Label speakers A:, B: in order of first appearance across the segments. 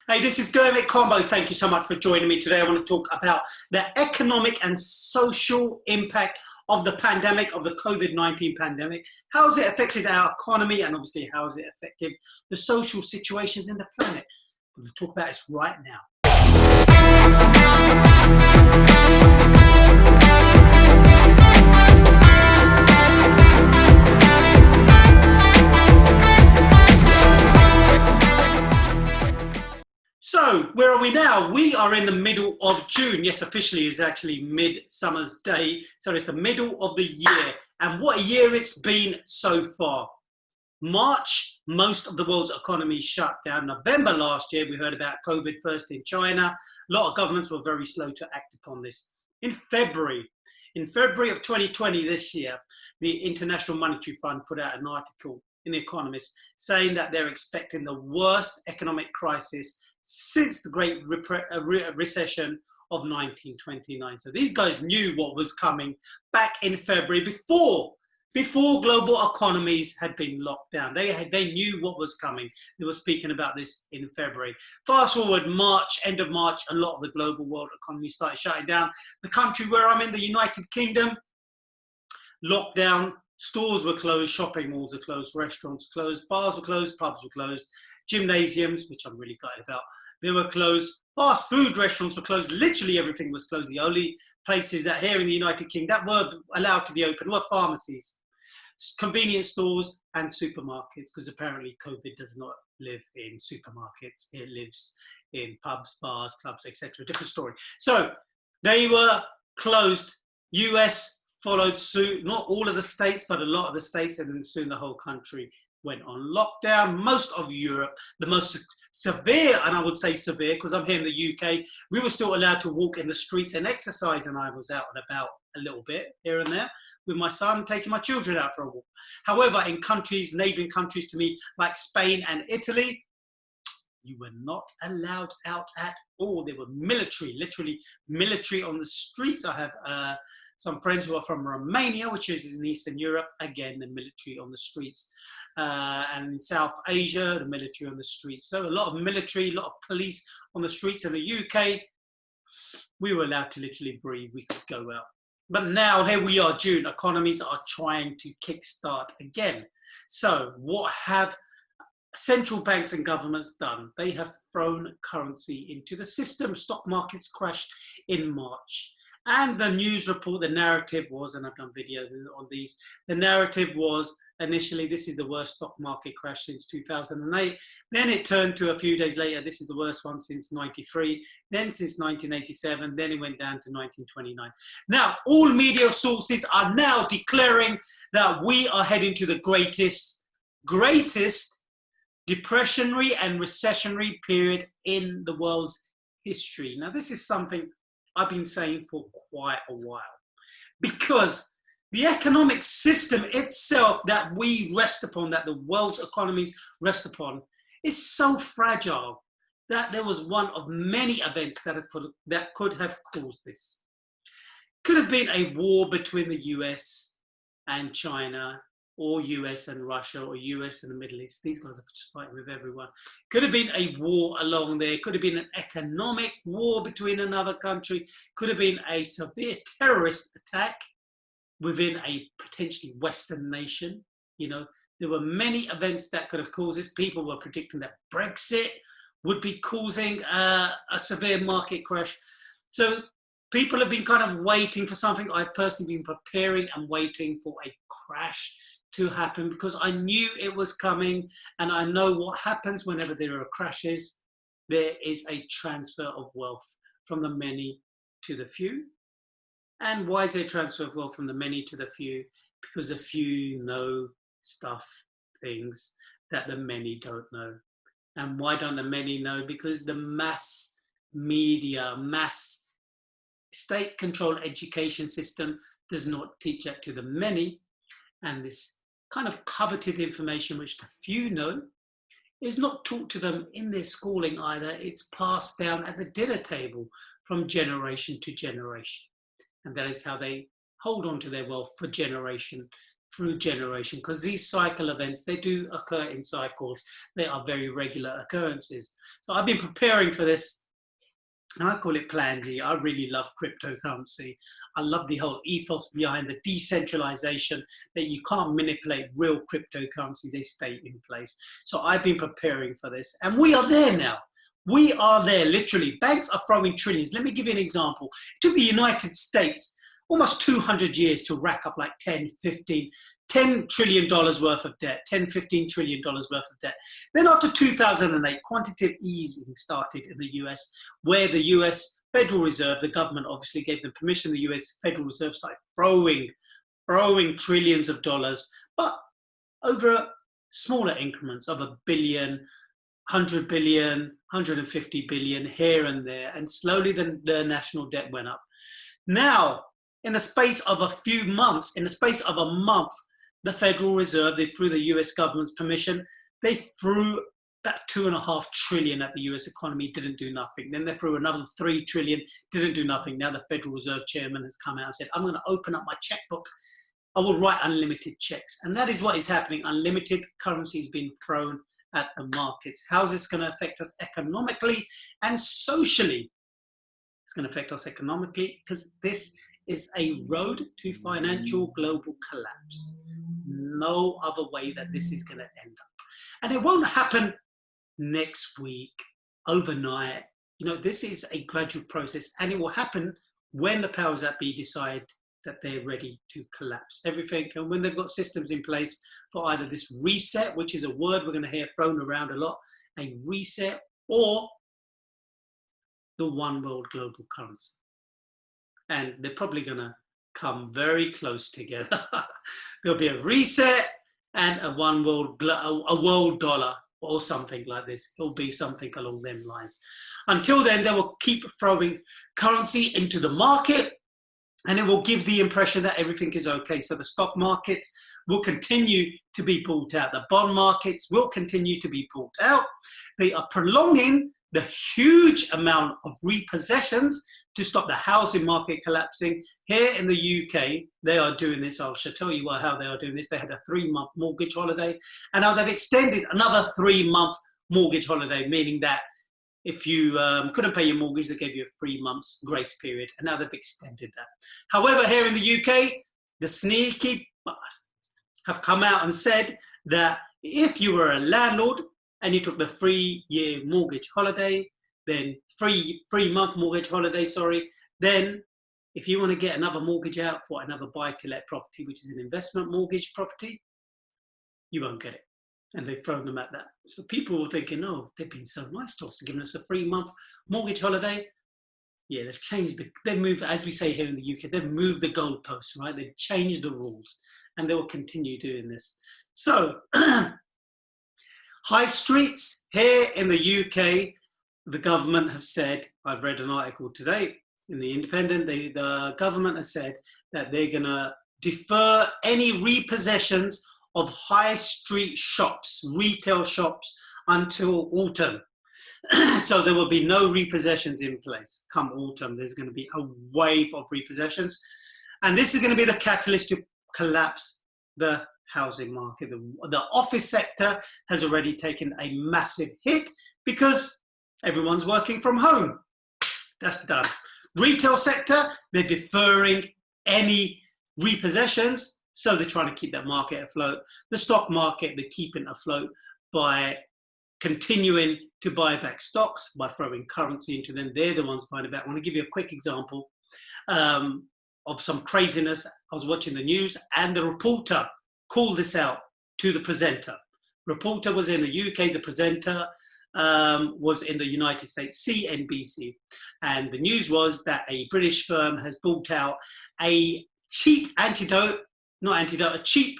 A: Hey, this is Dermot Combo. Thank you so much for joining me today. I want to talk about the economic and social impact of the pandemic, of the COVID-19 pandemic. How has it affected our economy, and obviously how has it affected the social situations in the planet? I'm going to talk about this right now. So, where are we now? We are in the middle of June. Yes, officially it's actually Midsummer's Day. So it's the middle of the year. And what a year it's been so far. March, most of the world's economy shut down. November last year, we heard about COVID first in China. A lot of governments were very slow to act upon this. In February of 2020 this year, the International Monetary Fund put out an article in The Economist saying that they're expecting the worst economic crisis since the Great Recession of 1929. So these guys knew what was coming back in February before global economies had been locked down. They knew what was coming. They were speaking about this in February. Fast forward March, end of March, a lot of the global world economy started shutting down. The country where I'm in, the United Kingdom, lockdown. Stores were closed, shopping malls were closed, restaurants closed, bars were closed, pubs were closed, gymnasiums, which I'm really gutted about, they were closed. Fast food restaurants were closed. Literally everything was closed. The only places that here in the United Kingdom that were allowed to be open were pharmacies, convenience stores and supermarkets, because apparently COVID does not live in supermarkets. It lives in pubs, bars, clubs, etc. Different story. So they were closed. US followed suit, not all of the states, but a lot of the states, and then soon the whole country went on lockdown. Most of Europe, the most severe, and I would say severe because I'm here in the UK, we were still allowed to walk in the streets and exercise, and I was out and about a little bit here and there with my son, taking my children out for a walk. However, in countries, neighbouring countries to me, like Spain and Italy, you were not allowed out at all. There were military, literally military on the streets. I have some friends who are from Romania, which is in Eastern Europe, again, the military on the streets. And in South Asia, the military on the streets. So a lot of military, a lot of police on the streets. In the UK, we were allowed to literally breathe. We could go out. But now, here we are, June. Economies are trying to kickstart again. So what have central banks and governments done? They have thrown currency into the system. Stock markets crashed in March. And the news report, the narrative was, and I've done videos on these, the narrative was initially, this is the worst stock market crash since 2008. Then it turned to a few days later, this is the worst one since 93. Then since 1987, then it went down to 1929. Now, all media sources are now declaring that we are heading to the greatest depressionary and recessionary period in the world's history. Now, this is something I've been saying for quite a while, because the economic system itself that we rest upon, that the world's economies rest upon, is so fragile that there was one of many events that could have caused this. Could have been a war between the US and China, or US and Russia, or US and the Middle East. These guys are just fighting with everyone. Could have been a war along there. Could have been an economic war between another country. Could have been a severe terrorist attack within a potentially Western nation. You know, there were many events that could have caused this. People were predicting that Brexit would be causing a severe market crash. So people have been kind of waiting for something. I've personally been preparing and waiting for a crash to happen, because I knew it was coming, and I know what happens whenever there are crashes. There is a transfer of wealth from the many to the few. And why is there a transfer of wealth from the many to the few? Because the few know things that the many don't know. And why don't the many know? Because the mass media, mass state-controlled education system does not teach that to the many. And this kind of coveted information, which the few know, is not taught to them in their schooling either. It's passed down at the dinner table from generation to generation. And that is how they hold on to their wealth for generation through generation, because these cycle events, they do occur in cycles. They are very regular occurrences. So I've been preparing for this. And I call it Plan G. I really love cryptocurrency. I love the whole ethos behind the decentralization, that you can't manipulate real cryptocurrencies. They stay in place. So I've been preparing for this. And we are there now. We are there, literally. Banks are throwing trillions. Let me give you an example. It took the United States almost 200 years to rack up like $10 trillion worth of debt, $15 trillion worth of debt. Then after 2008, quantitative easing started in the US, where the US Federal Reserve, the government obviously gave them permission, the US Federal Reserve started throwing trillions of dollars, but over smaller increments of $1 billion, $100 billion, 150 billion here and there, and slowly the national debt went up. Now, in the space of a few months, in the space of a month, the Federal Reserve, through the US government's permission, they threw that $2.5 trillion at the US economy, didn't do nothing. Then they threw another $3 trillion, didn't do nothing. Now the Federal Reserve chairman has come out and said, I'm going to open up my checkbook. I will write unlimited checks. And that is what is happening. Unlimited currency is being thrown at the markets. How is this going to affect us economically and socially? It's going to affect us economically because this is a road to financial global collapse. No other way that this is going to end up. And it won't happen next week, overnight. You know, this is a gradual process, and it will happen when the powers that be decide that they're ready to collapse everything. And when they've got systems in place for either this reset, which is a word we're going to hear thrown around a lot, a reset, or the one world global currency. And they're probably going to come very close together. There'll be a reset and a world dollar or something like this. It'll be something along them lines. Until then, they will keep throwing currency into the market, and it will give the impression that everything is okay. So the stock markets will continue to be bought out. The bond markets will continue to be bought out. They are prolonging the huge amount of repossessions to stop the housing market collapsing. Here in the UK, they are doing this. I shall tell you how they are doing this. They had a 3-month mortgage holiday, and now they've extended another 3-month mortgage holiday, meaning that if you couldn't pay your mortgage, they gave you a 3 months grace period, and now they've extended that. However, here in the UK, the sneaky bastards have come out and said that if you were a landlord and you took the 3-year mortgage holiday, then 3-month mortgage holiday, then if you want to get another mortgage out for another buy-to-let property, which is an investment mortgage property, you won't get it. And they've thrown them at that. So people were thinking, oh, they've been so nice to us, giving us a 3-month mortgage holiday. Yeah, they've changed, they've moved, as we say here in the UK, they've moved the goalposts, right? They've changed the rules, and they will continue doing this. So, high streets here in the UK, the government have said, I've read an article today in The Independent, the government has said that they're going to defer any repossessions of high street shops, retail shops, until autumn. So there will be no repossessions in place. Come autumn, there's going to be a wave of repossessions. And this is going to be the catalyst to collapse the housing market. The office sector has already taken a massive hit because everyone's working from home. That's done. Retail sector, they're deferring any repossessions, so they're trying to keep that market afloat. The stock market, they're keeping afloat by continuing to buy back stocks, by throwing currency into them. They're the ones buying it back. I want to give you a quick example of some craziness. I was watching the news, and the reporter called this out to the presenter. Reporter was in the UK, the presenter was in the United States, CNBC. And the news was that a British firm has bought out a cheap a cheap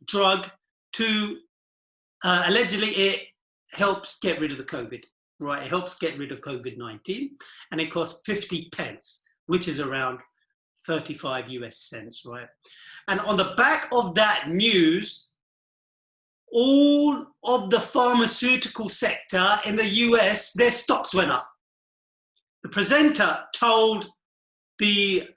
A: drug to, allegedly it helps get rid of the COVID, right? It helps get rid of COVID-19, and it costs 50 pence, which is around 35 US cents, right? And on the back of that news, all of the pharmaceutical sector in the US, their stocks went up. The presenter told the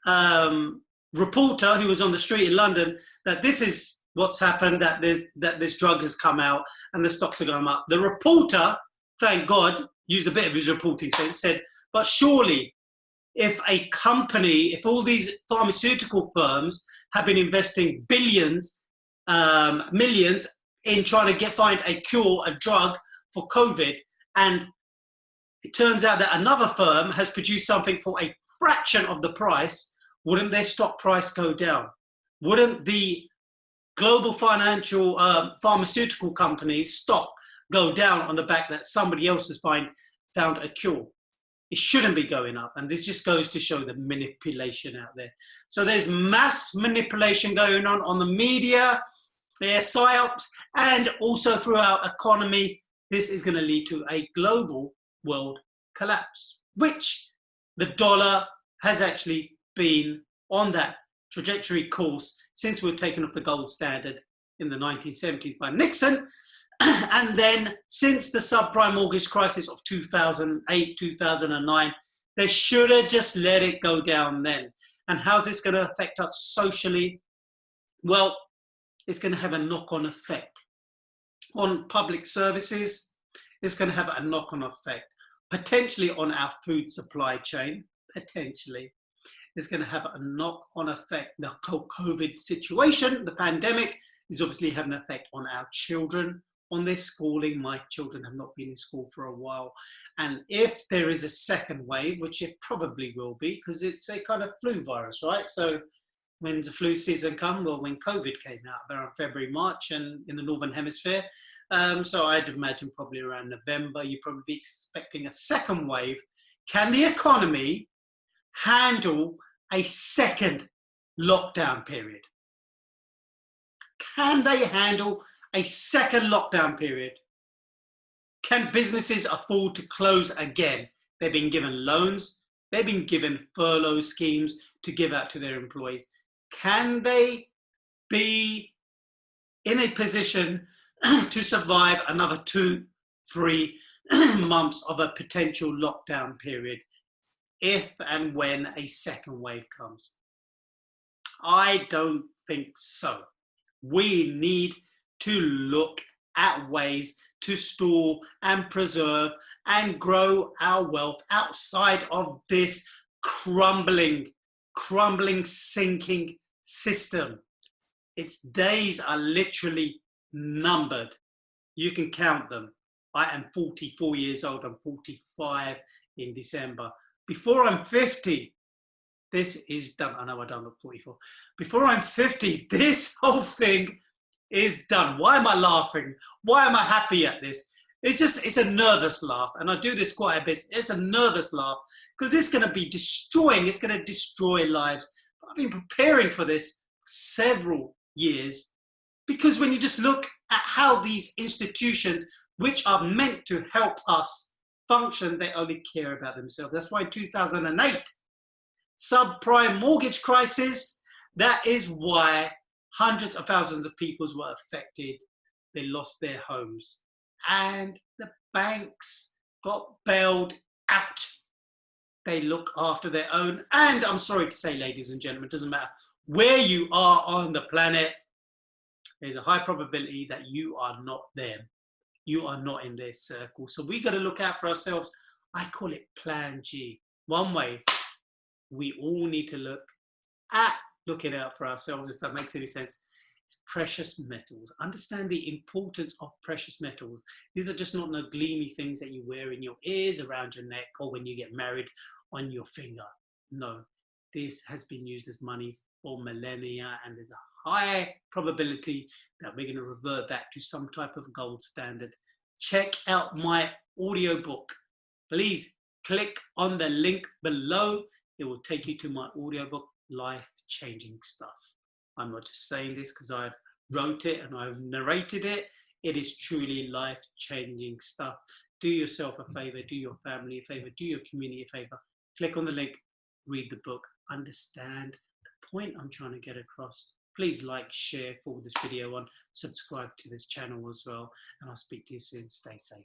A: reporter who was on the street in London that this is what's happened, that this drug has come out and the stocks are going up. The reporter, thank God, used a bit of his reporting sense, said, but surely if a company, if all these pharmaceutical firms have been investing billions, millions in trying to find a cure, a drug for COVID, and it turns out that another firm has produced something for a fraction of the price, wouldn't their stock price go down? Wouldn't the global financial pharmaceutical companies' stock go down on the back that somebody else has found a cure? It shouldn't be going up. And this just goes to show the manipulation out there. So there's mass manipulation going on the media, psyops, and also through our economy. This is going to lead to a global world collapse, which the dollar has actually been on that trajectory course since we were taken off the gold standard in the 1970s by Nixon. And then since the subprime mortgage crisis of 2008, 2009, they should have just let it go down then. And how's this going to affect us socially? Well, it's going to have a knock-on effect on public services. It's going to have a knock-on effect, potentially on our food supply chain, potentially. It's going to have a knock-on effect. The COVID situation, the pandemic, is obviously having an effect on our children, on their schooling. My children have not been in school for a while. And if there is a second wave, which it probably will be, because it's a kind of flu virus, right? So when's the flu season come? Well, when COVID came out around February, March, and in the Northern Hemisphere. So I'd imagine probably around November, you're probably expecting a second wave. Can the economy handle a second lockdown period? Can they handle a second lockdown period? Can businesses afford to close again? They've been given loans, they've been given furlough schemes to give out to their employees. Can they be in a position to survive another 2-3 months of a potential lockdown period if and when a second wave comes? I don't think so. We need to look at ways to store and preserve and grow our wealth outside of this crumbling, sinking system. Its days are literally numbered. You can count them. I am 44 years old. I'm 45 in December. Before I'm 50, this is done. I know I don't look 44. Before I'm 50, this whole thing is done. Why am I laughing? Why am I happy at this? It's a nervous laugh. And I do this quite a bit. It's a nervous laugh because it's going to be destroying. It's going to destroy lives. I've been preparing for this several years because when you just look at how these institutions, which are meant to help us function, they only care about themselves. That's why in 2008, subprime mortgage crisis, that is why hundreds of thousands of people were affected. They lost their homes and the banks got bailed out. They look after their own. And I'm sorry to say, ladies and gentlemen, it doesn't matter where you are on the planet, there's a high probability that you are not them. You are not in their circle. So we got to look out for ourselves. I call it Plan G. One way we all need to look at looking out for ourselves, if that makes any sense, is precious metals. Understand the importance of precious metals. These are just not no gleamy things that you wear in your ears, around your neck, or when you get married on your finger. No, this has been used as money for millennia, and there's a high probability that we're going to revert back to some type of gold standard. Check out my audiobook. Please click on the link below. It will take you to my audiobook, Life-Changing Stuff. I'm not just saying this because I've wrote it and I've narrated it. It is truly life-changing stuff. Do yourself a favor, do your family a favor, do your community a favor. Click on the link, read the book, understand the point I'm trying to get across. Please like, share, forward this video on, subscribe to this channel as well, and I'll speak to you soon. Stay safe.